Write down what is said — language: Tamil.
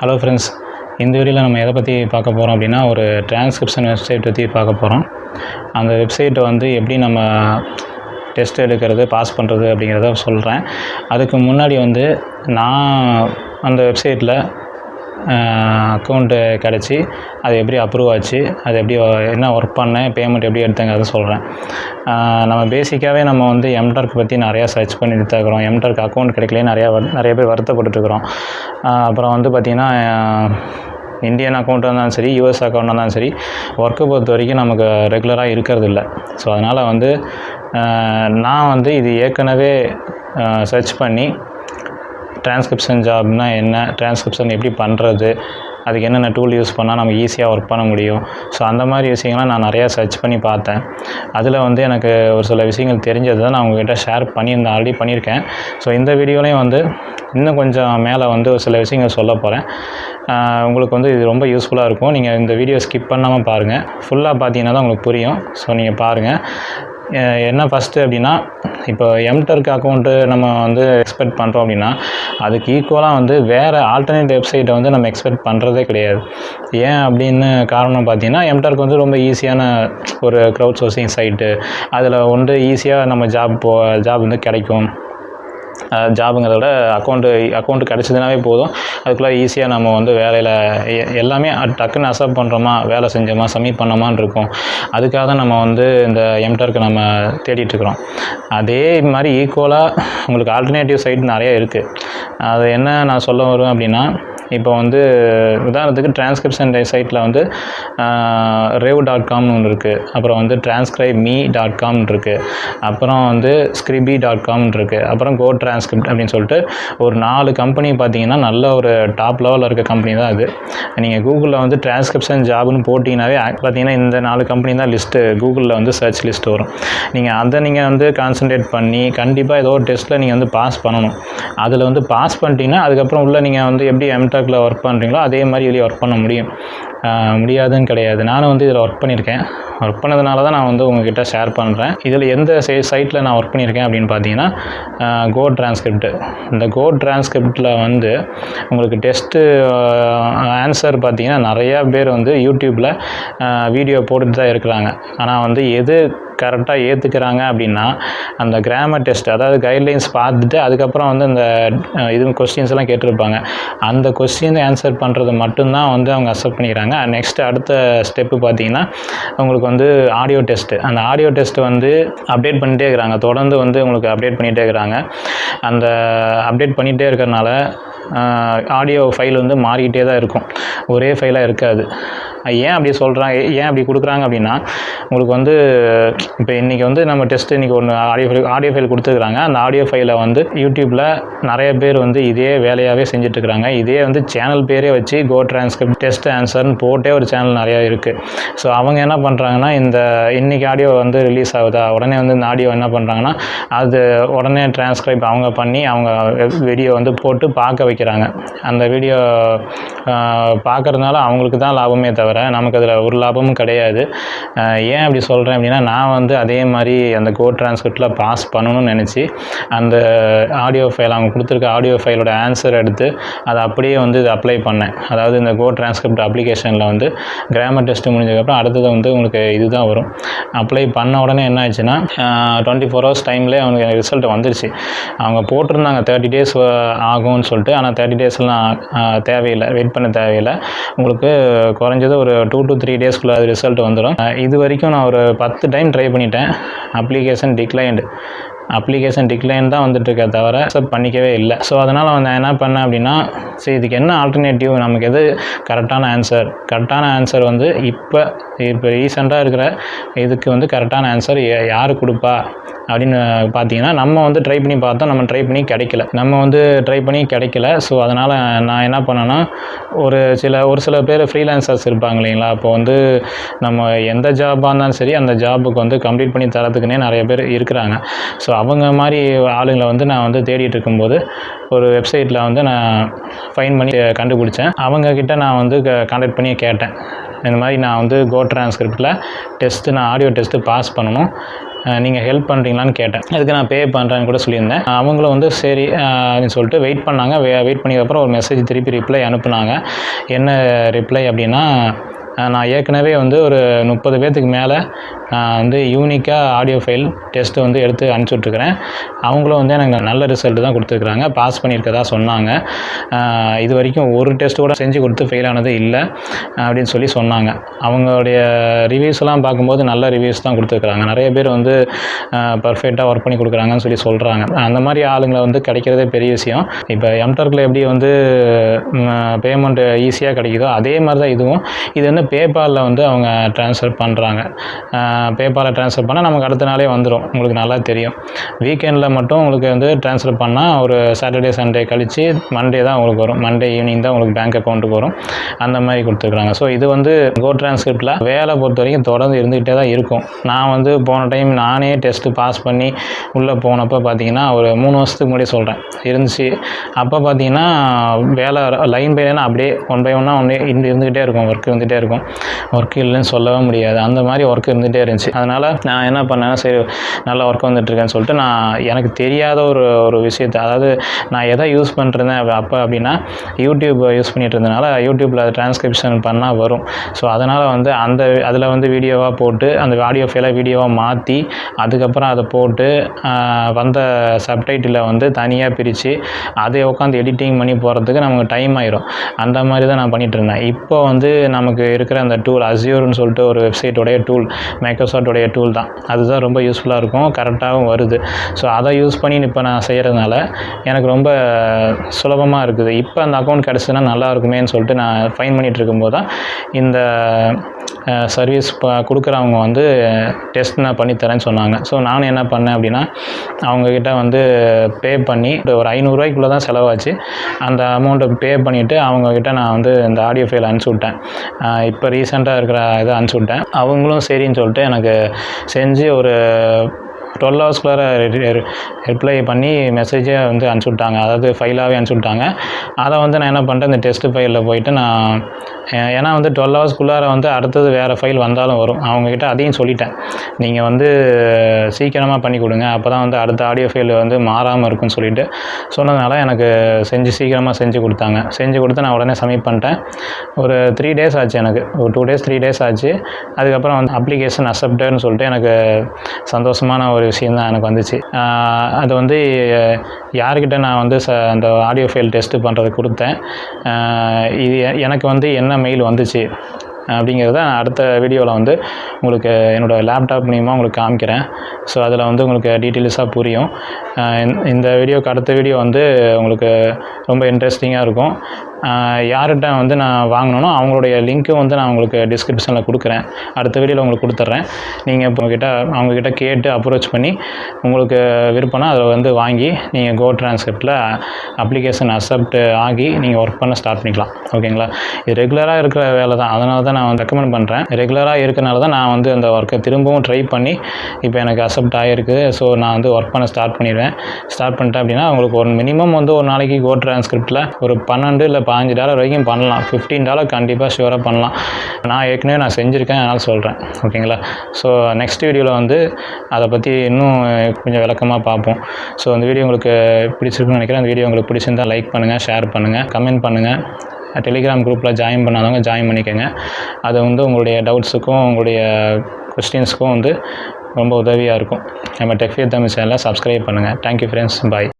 ஹலோ ஃப்ரெண்ட்ஸ், இந்த வீடியோவில் நம்ம எதை பற்றி பார்க்க போகிறோம் அப்படின்னா, ஒரு டிரான்ஸ்கிரிப்ஷன் வெப்சைட் பற்றி பார்க்க போகிறோம். அந்த வெப்சைட்டை வந்து எப்படி நம்ம டெஸ்ட் எடுக்கிறது, பாஸ் பண்ணுறது அப்படிங்கிறத சொல்கிறேன். அதுக்கு முன்னாடி வந்து நான் அந்த வெப்சைட்டில் அக்கௌண்ட்டு கிடச்சி அது எப்படி அப்ரூவ் ஆச்சு, அது எப்படி என்ன ஒர்க் பண்ணேன், பேமெண்ட் எப்படி எடுத்தேங்கிறத சொல்கிறேன். நம்ம பேசிக்காகவே நம்ம வந்து எம்டார்க் பற்றி நிறையா சர்ச் பண்ணிட்டு தான் இருக்கிறோம். எம்டார்க் அக்கௌண்ட் கிடைக்கலையே நிறைய பேர் வருத்தப்பட்டுருக்குறோம். அப்புறம் வந்து பார்த்திங்கன்னா, இந்தியன் அக்கௌண்ட்டாக இருந்தாலும் சரி, யூஎஸ் அக்கௌண்ட்டாக இருந்தாலும் சரி, ஒர்க்கை பொறுத்த வரைக்கும் நமக்கு ரெகுலராக இருக்கிறது இல்லை. ஸோ அதனால் வந்து நான் வந்து இது ஏற்கனவே சர்ச் பண்ணி டிரான்ஸ்கிரிப்ஷன் ஜாப்னா என்ன, டிரான்ஸ்கிரிப்ஷன் எப்படி பண்ணுறது, அதுக்கு என்னென்ன டூல் யூஸ் பண்ணால் நம்ம ஈஸியாக ஒர்க் பண்ண முடியும், ஸோ அந்த மாதிரி விஷயங்கள்லாம் நான் நிறையா சர்ச் பண்ணி பார்த்தேன். அதில் வந்து எனக்கு ஒரு சில விஷயங்கள் தெரிஞ்சது தான் நான் உங்கள்கிட்ட ஷேர் பண்ணியிருந்தேன், ஆல்ரெடி பண்ணியிருக்கேன். ஸோ இந்த வீடியோலையும் வந்து இன்னும் கொஞ்சம் மேலே வந்து ஒரு சில விஷயங்கள் சொல்ல போகிறேன். உங்களுக்கு வந்து இது ரொம்ப யூஸ்ஃபுல்லாக இருக்கும். நீங்கள் இந்த வீடியோ ஸ்கிப் பண்ணாமல் பாருங்கள். ஃபுல்லாக பார்த்தீங்கன்னா தான் உங்களுக்கு புரியும். ஸோ நீங்கள் பாருங்கள். என்ன ஃபஸ்ட்டு அப்படின்னா, இப்போ எம்டார்க் அக்கௌண்ட்டு நம்ம வந்து எக்ஸ்பெக்ட் பண்ணுறோம் அப்படின்னா, அதுக்கு ஈக்குவலாக வந்து வேறு ஆல்டர்னேட் வெப்சைட்டை வந்து நம்ம எக்ஸ்பெக்ட் பண்ணுறதே கிடையாது. ஏன் அப்படின்னு காரணம் பார்த்தீங்கன்னா, எம்டார்க் வந்து ரொம்ப ஈஸியான ஒரு க்ரௌட் சோர்சிங் சைட்டு. அதில் வந்து ஈஸியாக நம்ம ஜாப் வந்து கிடைக்கும். ஜாபுங்கிறத விட அக்கௌண்ட்டு கிடச்சிதுனாவே போதும். அதுக்குள்ளே ஈஸியாக நம்ம வந்து வேலையில் எல்லாமே டக்குன்னு அக்செப்ட் பண்ணுறோமா, வேலை செஞ்சோமா, சப்மிட் பண்ணோமான்னு இருக்கும். அதுக்காக தான் நம்ம வந்து இந்த எம்டார்க்கு நம்ம தேடிட்டுருக்குறோம். அதே மாதிரி ஈக்குவலாக உங்களுக்கு ஆல்டர்னேட்டிவ் சைட் நிறைய இருக்குது. அது என்ன நான் சொல்ல வருவேன் அப்படின்னா, இப்போ வந்து உதாரணத்துக்கு டிரான்ஸ்கிரிப்ஷன் சைட்டில் வந்து rev.comனு ஒன்று இருக்குது. அப்புறம் வந்து transcribe.me.com இருக்குது. அப்புறம் வந்து scribby.com இருக்குது. அப்புறம் GoTranscript அப்படின்னு சொல்லிட்டு ஒரு 4 கம்பெனி பார்த்தீங்கன்னா நல்ல ஒரு டாப் லெவலில் இருக்க கம்பெனி தான் அது. நீங்கள் கூகுளில் வந்து டிரான்ஸ்கிரிப்ஷன் ஜாப்னு போட்டிங்கனாவே பார்த்தீங்கன்னா இந்த 4 கம்பெனி தான் லிஸ்ட்டு கூகுளில் வந்து சர்ச் லிஸ்ட் வரும். நீங்கள் வந்து கான்சன்ட்ரேட் பண்ணி கண்டிப்பாக ஏதோ ஒரு டெஸ்ட்டில் நீங்கள் வந்து பாஸ் பண்ணணும். அதில் வந்து பாஸ் பண்ணிட்டீங்கன்னா அதுக்கப்புறம் உள்ள நீங்கள் வந்து எப்படி எம்டார்க்கில் ஒர்க் பண்ணுறீங்களோ அதே மாதிரி வெளியே ஒர்க் பண்ண முடியும். முடியாதுன்னு கிடையாது. நானும் வந்து இதில் ஒர்க் பண்ணியிருக்கேன். ஒர்க் பண்ணதுனால தான் நான் வந்து உங்கள்கிட்ட ஷேர் பண்ணுறேன். இதில் எந்த சைட்டில் நான் ஒர்க் பண்ணியிருக்கேன் அப்படின்னு பார்த்தீங்கன்னா, GoTranscript. இந்த GoTranscriptல வந்து உங்களுக்கு டெஸ்ட்டு ஆன்சர் பார்த்தீங்கன்னா நிறையா பேர் வந்து யூடியூப்பில் வீடியோ போட்டுட்டு தான் இருக்கிறாங்க. ஆனால் வந்து எது கரெக்டாக ஏற்றுக்கிறாங்க அப்படின்னா, அந்த கிராமர் டெஸ்ட், அதாவது கைட்லைன்ஸ் பார்த்துட்டு அதுக்கப்புறம் வந்து இந்த கொஸ்டின்ஸ் எல்லாம் கேட்டிருப்பாங்க. அந்த கொஸ்டின் ஆன்சர் பண்ணுறது மட்டும்தான் வந்து அவங்க அக்செப்ட் பண்ணிக்கிறாங்க. நெக்ஸ்ட்டு அடுத்த ஸ்டெப்பு பார்த்தீங்கன்னா, உங்களுக்கு வந்து ஆடியோ டெஸ்ட்டு. அந்த ஆடியோ டெஸ்ட்டு வந்து அப்டேட் பண்ணிகிட்டே இருக்கிறாங்க. தொடர்ந்து வந்து உங்களுக்கு அப்டேட் பண்ணிகிட்டே இருக்கிறாங்க. அந்த அப்டேட் பண்ணிகிட்டே இருக்கிறனால ஆடியோ ஃபைல் வந்து மாறிக்கிட்டே தான் இருக்கும். ஒரே ஃபைலாக இருக்காது. ஏன் அப்படி சொல்கிறாங்க, ஏன் அப்படி கொடுக்குறாங்க அப்படின்னா, உங்களுக்கு வந்து இப்போ இன்றைக்கி வந்து நம்ம டெஸ்ட்டு இன்றைக்கி ஒன்று ஆடியோ ஃபைல் கொடுத்துருக்குறாங்க. அந்த ஆடியோ ஃபைலை வந்து யூடியூப்பில் நிறைய பேர் வந்து இதே வேலையாகவே செஞ்சுட்ருக்குறாங்க. இதே வந்து சேனல் பேரே வச்சு GoTranscript டெஸ்ட் ஆன்சர்னு போட்டே ஒரு சேனல் நிறையா இருக்குது. ஸோ அவங்க என்ன பண்ணுறாங்கன்னா, இன்றைக்கி ஆடியோ வந்து ரிலீஸ் ஆகுதா, உடனே வந்து இந்த ஆடியோ என்ன பண்ணுறாங்கன்னா, அது உடனே டிரான்ஸ்கிரைப் அவங்க பண்ணி அவங்க வீடியோ வந்து போட்டு பார்க்க வைக்கிறாங்க. அந்த வீடியோ பார்க்குறதுனால அவங்களுக்கு தான் லாபமே தவிர நமக்கு அதில் ஒரு லாபமும் கிடையாது. ஏன் அப்படி சொல்கிறேன் அப்படின்னா, நான் வந்து அதே மாதிரி அந்த GoTranscriptல பாஸ் பண்ணணும்னு நினச்சி அந்த ஆடியோ ஃபைல், அவங்க கொடுத்துருக்க ஆடியோ ஃபைலோட ஆன்சர் எடுத்து அதை அப்படியே வந்து இது அப்ளை பண்ணேன். அதாவது இந்த GoTranscript அப்ளிகேஷனில் வந்து கிராமர் டெஸ்ட்டு முடிஞ்சதுக்கப்புறம் அடுத்தது வந்து உங்களுக்கு இதுதான் வரும். அப்ளை பண்ண உடனே என்ன ஆச்சுன்னா, 24 hours டைம்லேயே அவங்களுக்கு ரிசல்ட் வந்துருச்சு. அவங்க போட்டிருந்தாங்க 30 days ஆகும்னு சொல்லிட்டு. ஆனால் 30 daysலாம் தேவையில்லை, வெயிட் பண்ண தேவையில்லை. உங்களுக்கு குறைஞ்சது ஒரு 2 to 3 daysக்குள்ளே அது ரிசல்ட் வந்துடும். இது வரைக்கும் நான் ஒரு 10 டைம் ட்ரை பண்ணிட்டேன். அப்ளிகேஷன் டிக்ளைன் தான் வந்துட்டுருக்கே தவிர அக்செப்ட் பண்ணிக்கவே இல்லை. ஸோ அதனால் நான் என்ன பண்ணேன் அப்படின்னா, சரி இதுக்கு என்ன ஆல்டர்னேட்டிவ், நமக்கு எது கரெக்டான ஆன்சர் வந்து இப்போ ரீசெண்டாக இருக்கிற இதுக்கு வந்து கரெக்டான ஆன்சர் யார் கொடுப்பா அப்படின்னு பார்த்தீங்கன்னா, நம்ம வந்து ட்ரை பண்ணி பார்த்தோம், நம்ம ட்ரை பண்ணி கிடைக்கல. ஸோ அதனால் நான் என்ன பண்ணேன்னா, ஒரு சில பேர் ஃப்ரீலான்சர்ஸ் இருப்பாங்க இல்லைங்களா, அப்போ வந்து நம்ம எந்த ஜாபாக இருந்தாலும் சரி அந்த ஜாபுக்கு வந்து கம்ப்ளீட் பண்ணி தரத்துக்குன்னே நிறைய பேர் இருக்கிறாங்க. ஸோ அவங்க மாதிரி ஆளுங்களை வந்து நான் வந்து தேடிட்டு இருக்கும்போது ஒரு வெப்சைட்டில் வந்து நான் ஃபைன் பண்ணி கண்டுபிடிச்சேன். அவங்கக்கிட்ட நான் வந்து கான்டாக்ட் பண்ணி கேட்டேன். இந்த மாதிரி நான் வந்து GoTranscriptல நான் ஆடியோ டெஸ்ட்டு பாஸ் பண்ணணும், நீங்கள் ஹெல்ப் பண்ணுறீங்களான்னு கேட்டேன். அதுக்கு நான் பே பண்ணுறேன்னு கூட சொல்லியிருந்தேன். அவங்களும் வந்து சரி அப்படின்னு சொல்லிட்டு வெயிட் பண்ணாங்க. வெயிட் பண்ணியதுக்கப்புறம் ஒரு மெசேஜ் திருப்பி ரிப்ளை அனுப்புனாங்க. என்ன ரிப்ளை அப்படின்னா, நான் ஏற்கனவே வந்து ஒரு 30 பேர்த்துக்கு மேலே நான் வந்து யூனிக்காக ஆடியோ ஃபைல் டெஸ்ட்டு வந்து எடுத்து அனுப்பிச்சுட்ருக்கிறேன். அவங்களும் வந்து எனக்கு நல்ல ரிசல்ட்டு தான் கொடுத்துருக்குறாங்க. பாஸ் பண்ணியிருக்கதா சொன்னாங்க. இது வரைக்கும் ஒரு டெஸ்ட்டு கூட செஞ்சு கொடுத்து ஃபெயில் ஆனது இல்லை அப்படின்னு சொல்லி சொன்னாங்க. அவங்களுடைய ரிவ்யூஸ்லாம் பார்க்கும்போது நல்ல ரிவ்யூஸ் தான் கொடுத்துருக்குறாங்க. நிறைய பேர் வந்து பர்ஃபெக்டாக ஒர்க் பண்ணி கொடுக்குறாங்கன்னு சொல்லி சொல்கிறாங்க. அந்த மாதிரி ஆளுங்களை வந்து கிடைக்கிறதே பெரிய விஷயம். இப்போ எம்டர்க்கில் எப்படி வந்து பேமெண்ட் ஈஸியாக கிடைக்குதோ அதே மாதிரி தான் இதுவும். இது வந்து பேபாலில் வந்து அவங்க ட்ரான்ஸ்ஃபர் பண்ணுறாங்க. பேபாலில் ட்ரான்ஸ்ஃபர் பண்ணால் நமக்கு அடுத்த நாளே வந்துடும். உங்களுக்கு நல்லா தெரியும். வீக்கெண்டில் மட்டும் உங்களுக்கு வந்து ட்ரான்ஸ்ஃபர் பண்ணால் ஒரு சாட்டர்டே சண்டே கழித்து மண்டே தான் உங்களுக்கு வரும். மண்டே ஈவினிங் தான் உங்களுக்கு பேங்க் அக்கௌண்ட்டுக்கு வரும். அந்த மாதிரி கொடுத்துருக்குறாங்க. ஸோ இது வந்து GoTranscriptல வேலை பொறுத்த வரைக்கும் தொடர்ந்து இருந்துகிட்டே தான் இருக்கும். நான் வந்து போன டைம் நானே டெஸ்ட்டு பாஸ் பண்ணி உள்ளே போனப்போ பார்த்தீங்கன்னா ஒரு 3 வருஷத்துக்கு முன்னாடி சொல்கிறேன் இருந்துச்சு. அப்போ பார்த்தீங்கன்னா வேலை லைன் பை லைனாக அப்படியே ஒன் பை ஒன்னாக இருந்துகிட்டே இருக்கும். ஒர்க் இருந்துகிட்டே இருக்கும். ஒர்க் இல்லைன்னு சொல்லவே முடியாது. அந்த மாதிரி ஒர்க் இருந்துகிட்டே இருந்துச்சு. அதனால் நான் என்ன பண்ணேன்னா, சரி நல்லா ஒர்க் வந்துட்டுருக்கேன்னு சொல்லிட்டு நான் எனக்கு தெரியாத ஒரு விஷயத்தை, அதாவது நான் எதை யூஸ் பண்ணிருந்தேன் அப்போ அப்படின்னா யூடியூப் யூஸ் பண்ணிகிட்டு இருந்தனால யூடியூப்பில் அதை டிரான்ஸ்கிரிப்ஷன் பண்ணால் வரும். ஸோ அதனால் வந்து அதில் வந்து வீடியோவாக போட்டு அந்த ஆடியோ ஃபைலை வீடியோவாக மாற்றி அதுக்கப்புறம் அதை போட்டு வந்த சப்டைட்டிலை வந்து தனியாக பிரித்து அதை உட்காந்து எடிட்டிங் பண்ணி போகிறதுக்கு நமக்கு டைம் ஆயிரும். அந்த மாதிரி தான் நான் பண்ணிகிட்டு இருந்தேன். இப்போ வந்து நமக்கு இருக்கிற அந்த டூல் அஸ்யூர்னு சொல்லிட்டு ஒரு வெப்சைட்டோடைய டூல், மைக்ரோசாஃப்டோடைய டூல் தான். அதுதான் ரொம்ப யூஸ்ஃபுல்லாக இருக்கும், கரெக்டாகவும் வருது. ஸோ அதை யூஸ் பண்ணி இப்போ நான் செய்கிறதுனால எனக்கு ரொம்ப சுலபமாக இருக்குது. இப்போ அந்த அக்கௌண்ட் கிடச்சுன்னா நல்லா இருக்குமேன்னு சொல்லிட்டு நான் ஃபைன் பண்ணிகிட்டு இருக்கும்போது தான் இந்த சர்வீஸ் கொடுக்குறவங்க வந்து டெஸ்ட் நான் பண்ணித்தரேன்னு சொன்னாங்க. ஸோ நானும் என்ன பண்ணேன் அப்படின்னா, அவங்கக்கிட்ட வந்து பே பண்ணி ஒரு 500 ரூபாய்க்குள்ளே தான் செலவாச்சு. அந்த அமௌண்ட்டை பே பண்ணிவிட்டு அவங்கக்கிட்ட நான் வந்து இந்த ஆடியோ ஃபைல் அனுப்பிச்சி விட்டேன். இப்போ ரீசெண்டாக இருக்கிற இதை அனுப்பிச்சி விட்டேன். அவங்களும் சரின்னு சொல்லிட்டு எனக்கு செஞ்சு ஒரு 12 ஹவர்ஸ்குள்ளார ரிப்ளை பண்ணி மெசேஜே வந்து அனுப்பிச்சி விட்டாங்க. அதாவது ஃபைலாகவே அனுப்பிச்சி விட்டாங்க. அதை வந்து நான் என்ன பண்ணிட்டேன், இந்த டெஸ்ட் ஃபைலில் போயிட்டு நான் ஏன்னா வந்து 12 ஹவர்ஸ்குள்ளார வந்து அடுத்தது வேறு ஃபைல் வந்தாலும் வரும். அவங்கக்கிட்ட அதையும் சொல்லிட்டேன், நீங்கள் வந்து சீக்கிரமாக பண்ணி கொடுங்க, அப்போ தான் வந்து அடுத்த ஆடியோ ஃபைல் வந்து மாறாமல் இருக்குன்னு சொல்லிட்டு சொன்னதுனால எனக்கு சீக்கிரமாக செஞ்சு கொடுத்தாங்க. செஞ்சு கொடுத்து நான் உடனே சப்மிட் பண்ணிட்டேன். ஒரு 3 டேஸ் ஆச்சு. எனக்கு ஒரு 2 டேஸ் 3 டேஸ் ஆச்சு. அதுக்கப்புறம் வந்து அப்ளிகேஷன் அக்செப்டட்னு சொல்லிட்டு எனக்கு சந்தோஷமான ஒரு விஷயந்தான் எனக்கு வந்துச்சு. அது வந்து யார்கிட்ட நான் வந்து அந்த ஆடியோ ஃபைல் டெஸ்ட்டு பண்ணுறது கொடுத்தேன், இது எனக்கு வந்து என்ன மெயில் வந்துச்சு அப்படிங்கிறத நான் அடுத்த வீடியோவில் வந்து உங்களுக்கு என்னோடய லேப்டாப் மூலிமா உங்களுக்கு காமிக்கிறேன். ஸோ அதில் வந்து உங்களுக்கு டீட்டெயில்ஸாக புரியும். இந்த வீடியோக்கு அடுத்த வீடியோ வந்து உங்களுக்கு ரொம்ப இன்ட்ரெஸ்டிங்காக இருக்கும். யார்கிட்ட வந்து நான் வாங்கினோனோ அவங்களுடைய லிங்க்கும் வந்து நான் உங்களுக்கு டிஸ்கிரிப்ஷனில் கொடுக்குறேன். அடுத்த வீடியோவில் உங்களுக்கு கொடுத்துட்றேன். நீங்கள் இப்போ அவங்கக்கிட்ட கேட்டு அப்ரோச் பண்ணி உங்களுக்கு விருப்பம்னா அதை வந்து வாங்கி நீங்கள் GoTranscriptல அப்ளிகேஷன் அக்செப்ட் ஆகி நீங்கள் ஒர்க் பண்ண ஸ்டார்ட் பண்ணிக்கலாம். ஓகேங்களா? இது ரெகுலராக இருக்கிற வேலை தான். அதனால தான் நான் வந்து ரெக்கமெண்ட் பண்ணுறேன். ரெகுலராக இருக்கிறனால தான் நான் வந்து அந்த ஒர்க்கை திரும்பவும் ட்ரை பண்ணி இப்போ எனக்கு அக்செப்ட் ஆகிருக்குது. ஸோ நான் வந்து ஒர்க் பண்ண ஸ்டார்ட் பண்ணிடுவேன். ஸ்டார்ட் பண்ணிட்டேன் அப்படின்னா உங்களுக்கு ஒரு மினிமம் வந்து ஒரு நாளைக்கு GoTranscriptல ஒரு 12 இல்லை $15 வரைக்கும் பண்ணலாம். $15 கண்டிப்பாக ஷூராக பண்ணலாம். நான் ஏற்கனவே நான் செஞ்சுருக்கேன், அதனால் சொல்கிறேன். ஓகேங்களா? ஸோ நெக்ஸ்ட் வீடியோவில் வந்து அதை பற்றி இன்னும் கொஞ்சம் விளக்கமாக பார்ப்போம். ஸோ அந்த வீடியோ உங்களுக்கு பிடிச்சிருக்குன்னு நினைக்கிறேன். அந்த வீடியோ உங்களுக்கு பிடிச்சிருந்தால் லைக் பண்ணுங்கள், ஷேர் பண்ணுங்கள், கமெண்ட் பண்ணுங்கள். டெலிகிராம் குரூப்பில் ஜாயின் பண்ணாதவங்க ஜாயின் பண்ணிக்கோங்க. அது வந்து உங்களுடைய டவுட்ஸுக்கும் உங்களுடைய கொஸ்டின்ஸுக்கும் வந்து ரொம்ப உதவியாக இருக்கும். நம்ம டெக் வித் தமிழ் சேனலை சப்ஸ்கிரைப் பண்ணுங்கள். Thank you friends. பாய்.